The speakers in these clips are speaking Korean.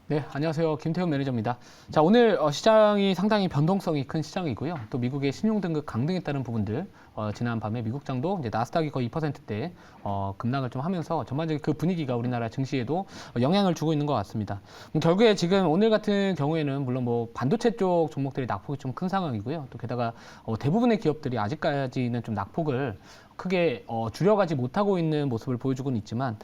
네, 안녕하세요. 김태훈 매니저입니다. 자, 오늘 시장이 상당히 변동성이 큰 시장이고요. 또 미국의 신용등급 강등에 따른 부분들, 지난 밤에 미국장도 이제 나스닥이 거의 2%대 급락을 좀 하면서 전반적인 그 분위기가 우리나라 증시에도 영향을 주고 있는 것 같습니다. 결국에 지금 오늘 같은 경우에는 물론 뭐 반도체 쪽 종목들이 낙폭이 좀 큰 상황이고요. 또 게다가 대부분의 기업들이 아직까지는 좀 낙폭을 크게 줄여가지 못하고 있는 모습을 보여주고는 있지만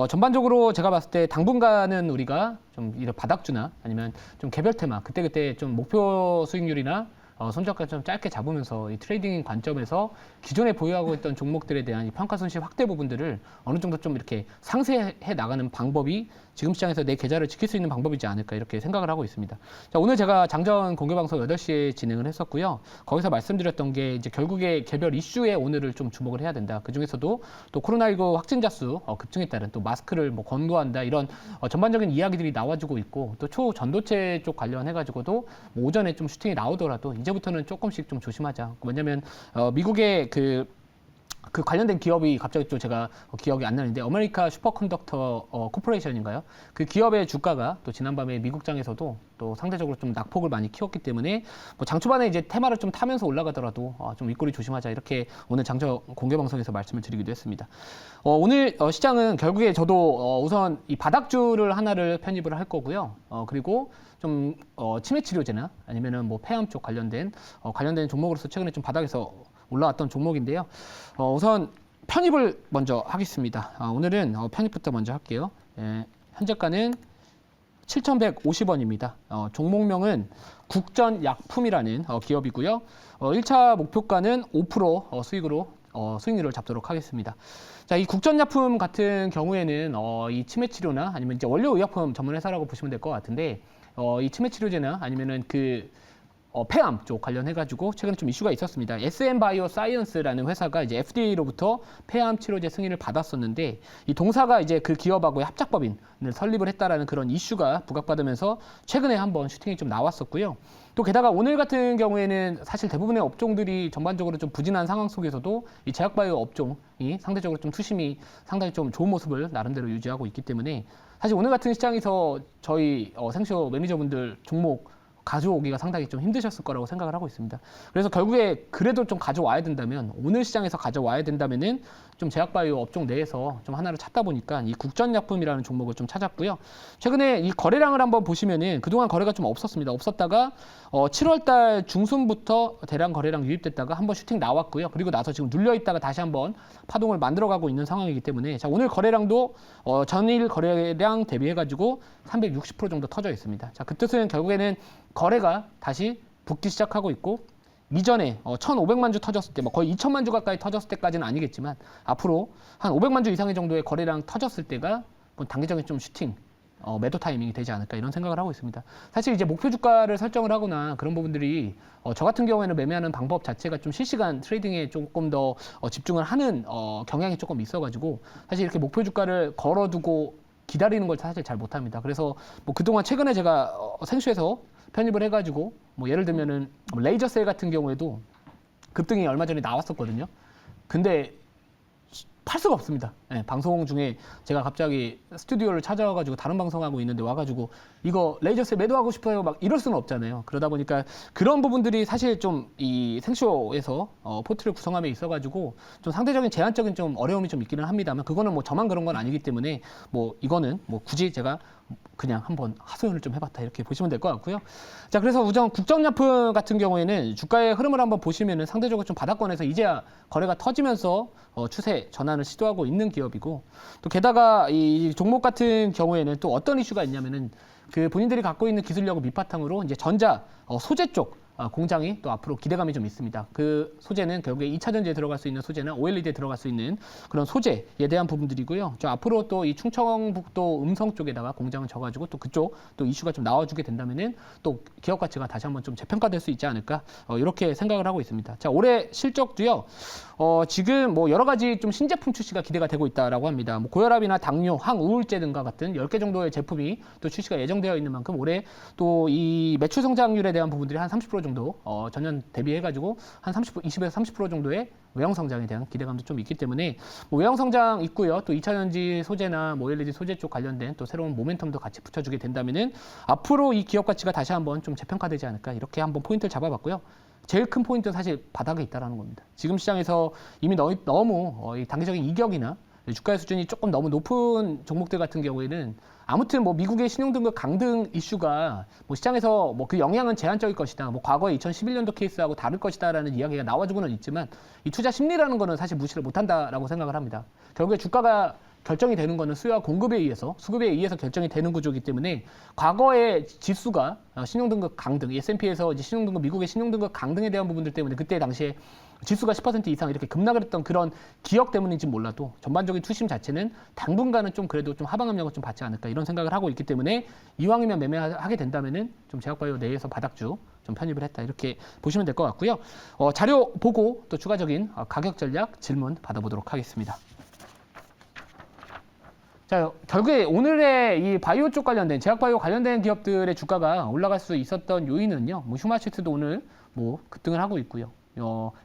전반적으로 제가 봤을 때 당분간은 우리가 좀 이런 바닥주나 아니면 좀 개별 테마 그때그때 좀 목표 수익률이나 손절가 좀 짧게 잡으면서 이 트레이딩 관점에서 기존에 보유하고 있던 종목들에 대한 이 평가 손실 확대 부분들을 어느 정도 좀 이렇게 상쇄해 나가는 방법이 지금 시장에서 내 계좌를 지킬 수 있는 방법이지 않을까 이렇게 생각을 하고 있습니다. 자, 오늘 제가 장전 공개방송 8시에 진행을 했었고요. 거기서 말씀드렸던 게 이제 결국에 개별 이슈에 오늘을 좀 주목을 해야 된다. 그 중에서도 또 코로나19 확진자 수 급증에 따른 또 마스크를 뭐 권고한다 이런 전반적인 이야기들이 나와주고 있고 또 초전도체 쪽 관련해가지고도 뭐 오전에 좀 슈팅이 나오더라도 이제부터는 조금씩 좀 조심하자. 왜냐면 미국의 그 관련된 기업이 갑자기 또 제가 기억이 안 나는데 아메리카 슈퍼컨덕터 코퍼레이션인가요? 그 기업의 주가가 또 지난밤에 미국장에서도 또 상대적으로 좀 낙폭을 많이 키웠기 때문에 뭐 장 초반에 이제 테마를 좀 타면서 올라가더라도 좀 윗꼬리 조심하자 이렇게 오늘 장저 공개 방송에서 말씀을 드리기도 했습니다. 오늘 시장은 결국에 저도 우선 이 바닥주를 하나를 편입을 할 거고요. 그리고 좀 치매 치료제나 아니면은 뭐 폐암 쪽 관련된 종목으로서 최근에 좀 바닥에서 올라왔던 종목인데요. 우선 편입을 먼저 하겠습니다. 오늘은 편입부터 먼저 할게요. 현재가는 7,150원입니다. 종목명은 국전약품이라는 기업이고요. 1차 목표가는 5% 수익으로 수익률을 잡도록 하겠습니다. 자, 이 국전약품 같은 경우에는 이 치매 치료나 아니면 이제 원료의약품 전문 회사라고 보시면 될 것 같은데 이 치매 치료제나 아니면은 폐암 쪽 관련해가지고 최근에 좀 이슈가 있었습니다. SM 바이오 사이언스라는 회사가 이제 FDA로부터 폐암 치료제 승인을 받았었는데 이 동사가 이제 그 기업하고의 합작법인을 설립을 했다라는 그런 이슈가 부각받으면서 최근에 한번 슈팅이 좀 나왔었고요. 또 게다가 오늘 같은 경우에는 사실 대부분의 업종들이 전반적으로 좀 부진한 상황 속에서도 이 제약바이오 업종이 상대적으로 좀 투심이 상당히 좀 좋은 모습을 나름대로 유지하고 있기 때문에 사실 오늘 같은 시장에서 저희 생쇼 매니저분들 종목 가져오기가 상당히 좀 힘드셨을 거라고 생각을 하고 있습니다. 그래서 결국에 그래도 좀 가져와야 된다면 오늘 시장에서 가져와야 된다면은 좀 제약바이오 업종 내에서 좀 하나를 찾다 보니까 이 국전약품이라는 종목을 좀 찾았고요. 최근에 이 거래량을 한번 보시면은 그동안 거래가 좀 없었습니다. 없었다가 7월달 중순부터 대량 거래량 유입됐다가 한번 슈팅 나왔고요. 그리고 나서 지금 눌려 있다가 다시 한번 파동을 만들어가고 있는 상황이기 때문에 자, 오늘 거래량도 전일 거래량 대비해가지고 360% 정도 터져 있습니다. 자, 그 뜻은 결국에는 거래가 다시 붙기 시작하고 있고 이전에 1,500만 주 터졌을 때, 뭐 거의 2,000만 주 가까이 터졌을 때까지는 아니겠지만 앞으로 한 500만 주 이상의 정도의 거래량 터졌을 때가 뭐 단기적인 좀 슈팅, 매도 타이밍이 되지 않을까 이런 생각을 하고 있습니다. 사실 이제 목표 주가를 설정을 하거나 그런 부분들이 저 같은 경우에는 매매하는 방법 자체가 좀 실시간 트레이딩에 조금 더 집중을 하는 경향이 조금 있어가지고 사실 이렇게 목표 주가를 걸어두고 기다리는 걸 사실 잘 못합니다. 그래서 뭐 그동안 최근에 제가 생쇼에서 편입을 해가지고 뭐 예를 들면은 레이저 셀 같은 경우에도 급등이 얼마 전에 나왔었거든요. 근데 팔 수가 없습니다. 네, 방송 중에 제가 갑자기 스튜디오를 찾아와가지고 다른 방송하고 있는데 와가지고 이거 레이저셀 매도하고 싶어요 막 이럴 수는 없잖아요. 그러다 보니까 그런 부분들이 사실 좀 이 생쇼에서 포트를 구성함에 있어가지고 좀 상대적인 제한적인 좀 어려움이 좀 있기는 합니다만 그거는 뭐 저만 그런 건 아니기 때문에 뭐 이거는 뭐 굳이 제가 그냥 한번 하소연을 좀 해봤다 이렇게 보시면 될 것 같고요. 자, 그래서 우선 국전약품 같은 경우에는 주가의 흐름을 한번 보시면은 상대적으로 좀 바닥권에서 이제야 거래가 터지면서 추세 전환을 시도하고 있는 기업이고 또 게다가 이 종목 같은 경우에는 또 어떤 이슈가 있냐면은 그 본인들이 갖고 있는 기술력을 밑바탕으로 이제 전자 소재 쪽 공장이 또 앞으로 기대감이 좀 있습니다. 그 소재는 결국에 2차 전지에 들어갈 수 있는 소재나 OLED에 들어갈 수 있는 그런 소재에 대한 부분들이고요. 저 앞으로 또 이 충청북도 음성 쪽에다가 공장을 져가지고 또 그쪽 또 이슈가 좀 나와주게 된다면은 또 기업 가치가 다시 한번 좀 재평가될 수 있지 않을까 이렇게 생각을 하고 있습니다. 자, 올해 실적도요. 지금 뭐 여러 가지 좀 신제품 출시가 기대가 되고 있다라고 합니다. 뭐 고혈압이나 당뇨, 항우울제 등과 같은 10개 정도의 제품이 또 출시가 예정되어 있는 만큼 올해 또 이 매출 성장률에 대한 부분들이 한 30% 정도 전년 대비해가지고 한 20에서 30% 정도의 외형 성장에 대한 기대감도 좀 있기 때문에 뭐 외형 성장 있고요. 또 2차 전지 소재나 뭐 OLED 소재 쪽 관련된 또 새로운 모멘텀도 같이 붙여주게 된다면은 앞으로 이 기업 가치가 다시 한번 좀 재평가되지 않을까 이렇게 한번 포인트를 잡아봤고요. 제일 큰 포인트는 사실 바닥에 있다라는 겁니다. 지금 시장에서 이미 너무 이 단기적인 이격이나 주가의 수준이 조금 너무 높은 종목들 같은 경우에는 아무튼 뭐 미국의 신용등급 강등 이슈가 뭐 시장에서 뭐 그 영향은 제한적일 것이다. 뭐 과거에 2011년도 케이스하고 다를 것이다라는 이야기가 나와주고는 있지만 이 투자 심리라는 거는 사실 무시를 못한다라고 생각을 합니다. 결국에 주가가 결정이 되는 거는 수요와 공급에 의해서 수급에 의해서 결정이 되는 구조이기 때문에 과거의 지수가 신용등급 강등, S&P에서 이제 신용등급 미국의 신용등급 강등에 대한 부분들 때문에 그때 당시에 지수가 10% 이상 이렇게 급락을 했던 그런 기억 때문인지 몰라도 전반적인 투심 자체는 당분간은 좀 그래도 좀 하방 압력을 좀 받지 않을까 이런 생각을 하고 있기 때문에 이왕이면 매매하게 된다면은 좀 제약바이오 내에서 바닥주 좀 편입을 했다 이렇게 보시면 될 것 같고요. 자료 보고 또 추가적인 가격 전략 질문 받아보도록 하겠습니다. 자, 결국에 오늘의 이 바이오 쪽 관련된 제약바이오 관련된 기업들의 주가가 올라갈 수 있었던 요인은요. 뭐 휴마시트도 오늘 뭐 급등을 하고 있고요.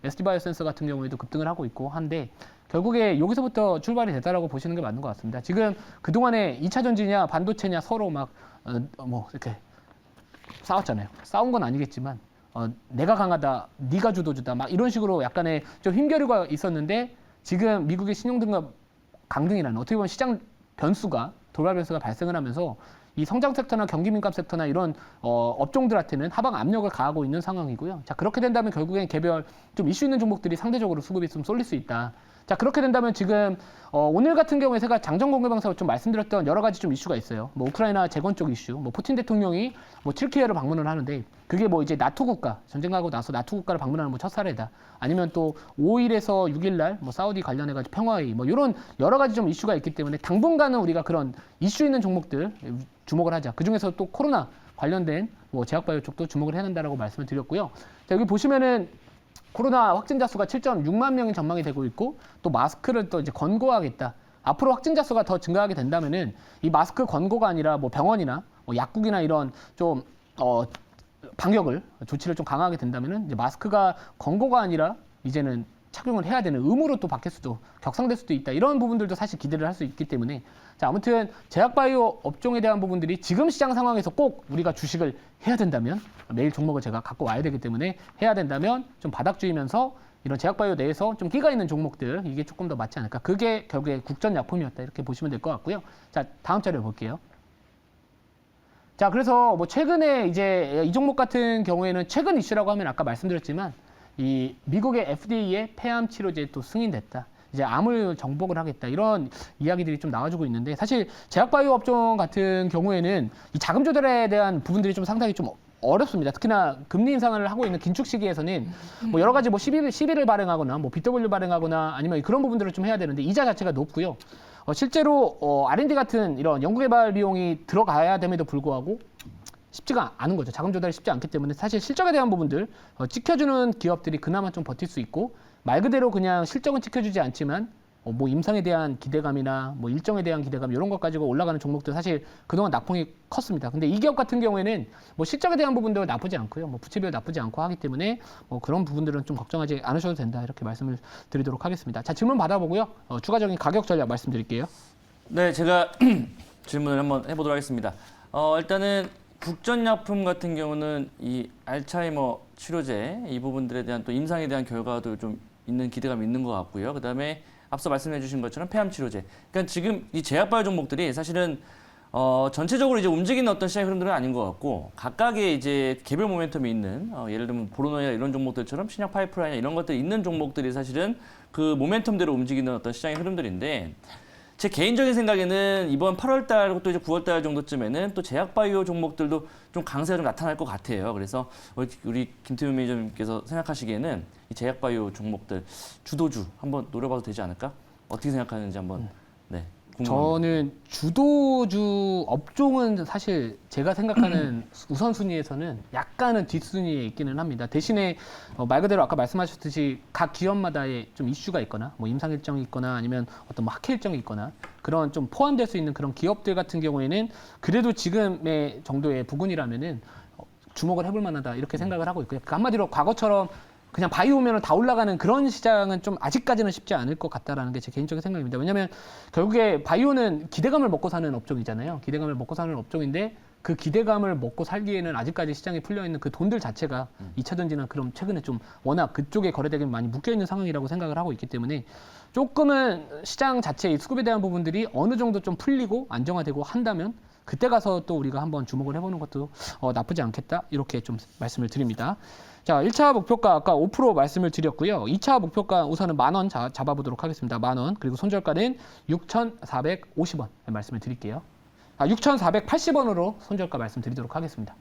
SD바이오센서 같은 경우에도 급등을 하고 있고 한데 결국에 여기서부터 출발이 됐다라고 보시는 게 맞는 것 같습니다. 지금 그동안에 2차 전지냐 반도체냐 서로 막 뭐 이렇게 싸웠잖아요. 싸운 건 아니겠지만 내가 강하다, 네가 주도주다 막 이런 식으로 약간의 좀 힘겨루가 있었는데 지금 미국의 신용등급 강등이라는 어떻게 보면 시장 변수가 돌발 변수가 발생을 하면서 이 성장 섹터나 경기 민감 섹터나 이런 업종들한테는 하방 압력을 가하고 있는 상황이고요. 자, 그렇게 된다면 결국엔 개별 좀 이슈 있는 종목들이 상대적으로 수급이 좀 쏠릴 수 있다. 자, 그렇게 된다면 지금 오늘 같은 경우에 제가 장전 공개 방송에서 좀 말씀드렸던 여러 가지 좀 이슈가 있어요. 뭐 우크라이나 재건 쪽 이슈, 뭐 푸틴 대통령이 뭐 튀르키예를 방문을 하는데 그게 뭐 이제 나토 국가 전쟁하고 나서 나토 국가를 방문하는 뭐 첫 사례다. 아니면 또 5일에서 6일 날 뭐 사우디 관련해가지고 평화회의 뭐 이런 여러 가지 좀 이슈가 있기 때문에 당분간은 우리가 그런 이슈 있는 종목들 주목을 하자. 그 중에서 또 코로나 관련된 뭐 제약바이오 쪽도 주목을 해야 된다라고 말씀을 드렸고요. 자, 여기 보시면은 코로나 확진자 수가 7.6만 명이 전망이 되고 있고 또 마스크를 또 이제 권고하겠다. 앞으로 확진자 수가 더 증가하게 된다면은 이 마스크 권고가 아니라 뭐 병원이나 뭐 약국이나 이런 좀 방역을 조치를 좀 강화하게 된다면은 이제 마스크가 권고가 아니라 이제는 착용을 해야 되는 의무로 또 바뀔 수도 격상될 수도 있다. 이런 부분들도 사실 기대를 할 수 있기 때문에 자, 아무튼 제약바이오 업종에 대한 부분들이 지금 시장 상황에서 꼭 우리가 주식을 해야 된다면 매일 종목을 제가 갖고 와야 되기 때문에 해야 된다면 좀 바닥주이면서 이런 제약바이오 내에서 좀 끼가 있는 종목들 이게 조금 더 맞지 않을까. 그게 결국에 국전약품이었다. 이렇게 보시면 될 것 같고요. 자, 다음 자료 볼게요. 자, 그래서 뭐 최근에 이제 이 종목 같은 경우에는 최근 이슈라고 하면 아까 말씀드렸지만 이 미국의 FDA의 폐암 치료제 또 승인됐다. 이제 암을 정복을 하겠다. 이런 이야기들이 좀 나와주고 있는데 사실 제약바이오 업종 같은 경우에는 이 자금 조달에 대한 부분들이 좀 상당히 좀 어렵습니다. 특히나 금리 인상을 하고 있는 긴축 시기에서는 뭐 여러 가지 뭐 시비를 발행하거나 뭐 BW 발행하거나 아니면 그런 부분들을 좀 해야 되는데 이자 자체가 높고요. 실제로 R&D 같은 이런 연구개발 비용이 들어가야 됨에도 불구하고 쉽지가 않은 거죠. 자금 조달이 쉽지 않기 때문에 사실 실적에 대한 부분들 찍혀주는 기업들이 그나마 좀 버틸 수 있고 말 그대로 그냥 실적은 찍혀주지 않지만 뭐 임상에 대한 기대감이나 뭐 일정에 대한 기대감 이런 것 가지고 올라가는 종목들 사실 그동안 낙폭이 컸습니다. 근데 이 기업 같은 경우에는 뭐 실적에 대한 부분도 나쁘지 않고요. 뭐 부채 비율 나쁘지 않고 하기 때문에 뭐 그런 부분들은 좀 걱정하지 않으셔도 된다. 이렇게 말씀을 드리도록 하겠습니다. 자, 질문 받아보고요. 추가적인 가격 전략 말씀드릴게요. 네, 제가 질문을 한번 해보도록 하겠습니다. 일단은 국전약품 같은 경우는 이 알츠하이머 치료제 이 부분들에 대한 또 임상에 대한 결과도 좀 있는 기대감이 있는 것 같고요. 그다음에 앞서 말씀해 주신 것처럼 폐암 치료제. 그러니까 지금 이 제약바이오 종목들이 사실은 전체적으로 이제 움직이는 어떤 시장 흐름들은 아닌 것 같고 각각의 이제 개별 모멘텀이 있는 예를 들면 보로노나 이런 종목들처럼 신약 파이프라인 이런 것들이 있는 종목들이 사실은 그 모멘텀대로 움직이는 어떤 시장의 흐름들인데 제 개인적인 생각에는 이번 8월달 또 이제 9월달 정도쯤에는 또 제약바이오 종목들도 좀 강세가 좀 나타날 것 같아요. 그래서 우리 김태훈 매니저님께서 생각하시기에는 이 제약바이오 종목들 주도주 한번 노려봐도 되지 않을까? 어떻게 생각하는지 한번 네. 궁금합니다. 저는 주도주 업종은 사실 제가 생각하는 우선순위에서는 약간은 뒷순위에 있기는 합니다. 대신에 말 그대로 아까 말씀하셨듯이 각 기업마다의 좀 이슈가 있거나 뭐 임상 일정이 있거나 아니면 어떤 뭐 학회 일정이 있거나 그런 좀 포함될 수 있는 그런 기업들 같은 경우에는 그래도 지금의 정도의 부근이라면은 주목을 해볼 만하다 이렇게 생각을 하고 있고요. 그 한마디로 과거처럼 그냥 바이오면은 다 올라가는 그런 시장은 좀 아직까지는 쉽지 않을 것 같다라는 게 제 개인적인 생각입니다. 왜냐하면 결국에 바이오는 기대감을 먹고 사는 업종이잖아요. 기대감을 먹고 사는 업종인데 그 기대감을 먹고 살기에는 아직까지 시장에 풀려 있는 그 돈들 자체가 2차전지나 그럼 최근에 좀 워낙 그쪽에 거래되긴 많이 묶여 있는 상황이라고 생각을 하고 있기 때문에 조금은 시장 자체의 수급에 대한 부분들이 어느 정도 좀 풀리고 안정화되고 한다면 그때 가서 또 우리가 한번 주목을 해보는 것도 나쁘지 않겠다 이렇게 좀 말씀을 드립니다. 자, 1차 목표가 아까 5% 말씀을 드렸고요. 2차 목표가 우선은 10,000원 잡아보도록 하겠습니다. 10,000원. 그리고 손절가는 6,450원 말씀을 드릴게요. 6,480원으로 손절가 말씀드리도록 하겠습니다.